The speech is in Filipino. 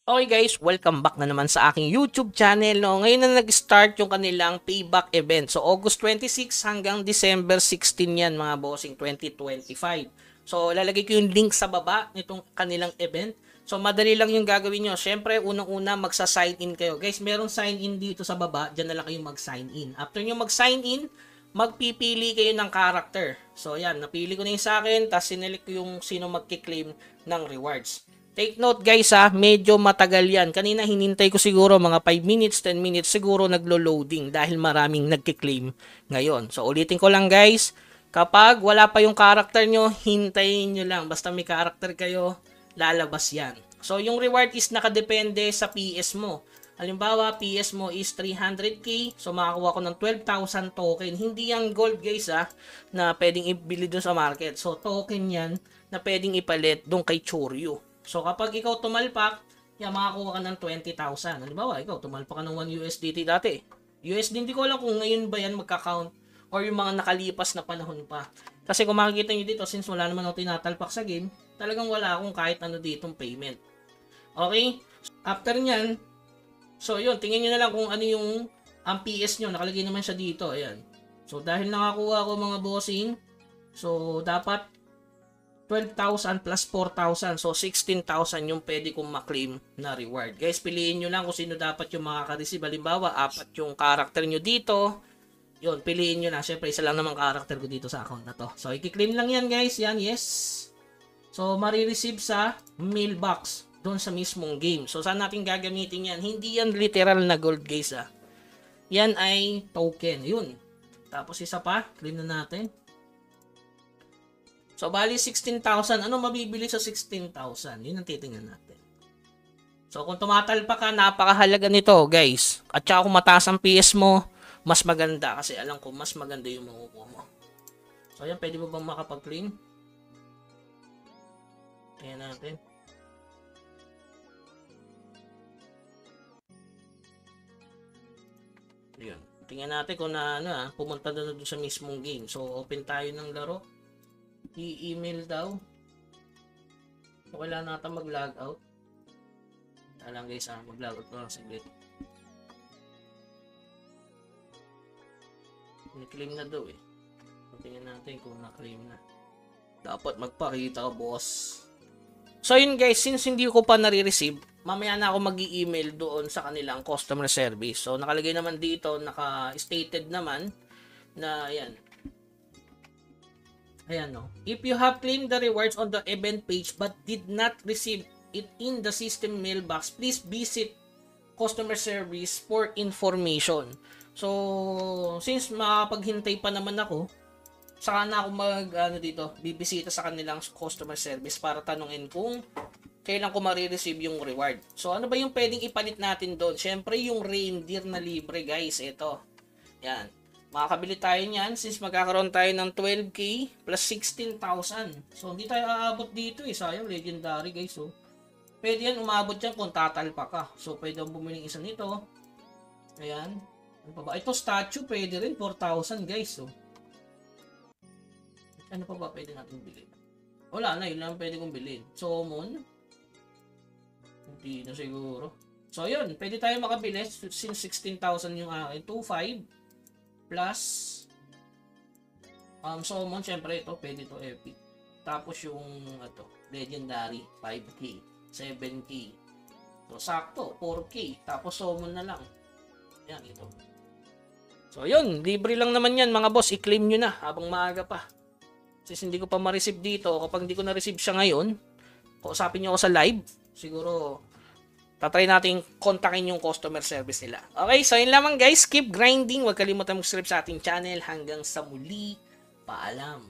Okay guys, welcome back na naman sa aking YouTube channel. No? Ngayon na nag-start yung kanilang payback event. So August 26 hanggang December 16 yan mga bossing 2025. So lalagay ko yung link sa baba nitong kanilang event. So madali lang yung gagawin nyo. Siyempre unang-una magsa-sign in kayo. Guys, merong sign in dito sa baba. Diyan na lang kayo mag-sign in. After nyo mag-sign in, magpipili kayo ng character. So yan, napili ko na yung sa akin. Tapos sinelect ko yung sino magkiklaim ng rewards. Take note guys medyo matagal yan. Kanina hinintay ko siguro mga 5 minutes, 10 minutes siguro naglo-loading dahil maraming nagki-claim ngayon. So ulitin ko lang guys, kapag wala pa yung character nyo, hintayin nyo lang. Basta may character kayo, lalabas yan. So yung reward is nakadepende sa PS mo. Halimbawa, PS mo is 300k, so makakuha ko ng 12,000 token. Hindi yan gold guys na pwedeng ibili doon sa market. So token yan na pwedeng ipalit doon kay Choryu. So kapag ikaw tumalpak, makakuha ka ng 20,000. Halimbawa, ikaw tumalpak ka ng 1 USDT dati. USD, hindi ko alam kung ngayon ba yan magka-count or yung mga nakalipas na panahon pa. Kasi kung makikita nyo dito, since wala naman ako tinatalpak sa game, talagang wala akong kahit ano ditong payment. Okay? After nyan, so yun, tingin nyo na lang kung ano yung ang PS nyo. Nakalagay naman siya dito. Ayan. So dahil nakakuha ko mga bossing, so dapat 12,000 plus 4,000. So, 16,000 yung pwede kong maklaim na reward. Guys, piliin nyo lang kung sino dapat yung makaka-receive. Halimbawa, 4 yung character nyo dito. Yun, piliin nyo na. Siyempre, isa lang naman character ko dito sa account na to. So, i-claim lang yan guys. Yan, yes. So, marireceive sa mailbox doon sa mismong game. So, saan natin gagamitin yan? Hindi yan literal na gold guys Yan ay token. Yun. Tapos isa pa, claim na natin. So, bali 16,000. Ano mabibili sa 16,000? Yun ang titingnan natin. So, kung tumatalpa ka, napakahalaga nito, guys. At saka kung mataas ang PS mo, mas maganda. Kasi alam ko, mas maganda yung makukuha mo. So, ayan, pwede mo bang makapag-claim? Tingnan natin. Ayan. Tingnan natin kung pumunta na doon sa mismong game. So, open tayo ng laro. I-email daw. So, kailangan natin mag-log out. Alam guys mag-log out ko lang saglit. Ni-claim na daw Tingnan natin kung na-claim na. Dapat magpakita ka boss. So yun guys, since hindi ko pa nare-receive, mamaya na ako mag-i-email doon sa kanilang customer service. So nakalagay naman dito, naka-stated naman na ayan. Ayan no. If you have claimed the rewards on the event page but did not receive it in the system mailbox, please visit customer service for information. So, since makapaghintay pa naman ako, saka na ako bibisita sa kanilang customer service para tanungin kung kailan ko marireceive yung reward. So, ano ba yung pwedeng ipalit natin doon? Siyempre, yung reindeer na libre, guys. Ito. Yan. Makakabili tayo niyan since magkakaroon tayo ng 12k plus 16,000. So, hindi tayo aabot dito Sayang, legendary, guys. So, pwede yan, umabot yan kung tatalpa ka. So, pwede ang bumili isa nito. Ayan. Ano pa ba? Ito, statue, pwede rin. 4,000, guys. So, ano pa ba pwede natin bilhin? Wala na, yun lang pwede kong bilhin. Summon. Hindi na siguro. So, yun. Pwede tayo makabili since 16,000 yung akin. 2,500 plus summon. Syempre, ito. Pwede to epic. Tapos yung legendary 5k. 7k. So, sakto. 4k. Tapos summon na lang. Yan, ito. So, yun. Libre lang naman yan, mga boss. I-claim nyo na habang maaga pa. Since hindi ko pa ma-receive dito, kapag hindi ko na-receive siya ngayon, kausapin nyo ako sa live, siguro, tatry natin kontakin yung customer service nila. Okay, so yun lamang guys. Keep grinding. Huwag kalimutan mag-subscribe sa ating channel. Hanggang sa muli. Paalam.